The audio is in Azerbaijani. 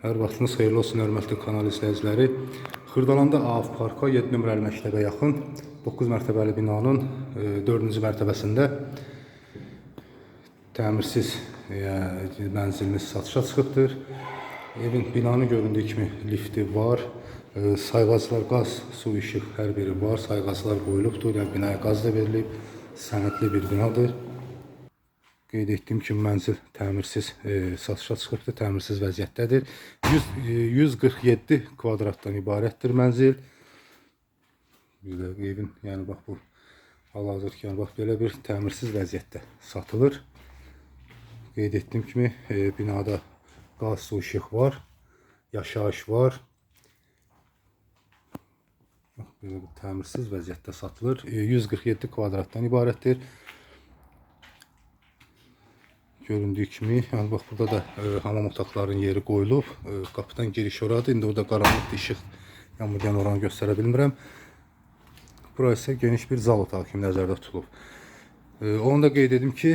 Hər vaxtınız xeyirli olsun, hörmətli kanal izləyiciləri. Xırdalanda AF Parka 7 nömrəli məktəbə yaxın 9 mərtəbəli binanın 4-cü mərtəbəsində təmirsiz mənzilimiz satışa çıxıbdır. Binanın göründüyü kimi lifti var, sayğaclar, qaz, su, işıq hər biri var, sayğaclar qoyulubdur, yəni binaya qaz da verilib, sənədli bir binadır. Qeyd etdiyim kimi mənzil təmirsiz satışa çıxıbdır, təmirsiz vəziyyətdədir. 147 kvadratdan ibarətdir mənzil. Evin, yəni bax bu hal-hazırki, yəni bax belə bir təmirsiz vəziyyətdə satılır. Qeyd etdiyim kimi binada qaz, su, işıq var, yaşayış var. Bax belə bir təmirsiz vəziyyətdə satılır. 147 kvadratdan ibarətdir. Göründüyü kimi, yəni bax burada da hamam otaqlarının yeri qoyulub. Qapıdan giriş oradır. İndi orada qaranlıqdır, işıq yanmayan oranı göstərə bilmirəm. Bura isə geniş bir zal otağı kimi nəzərdə tutulub. Onu da qeyd edim ki,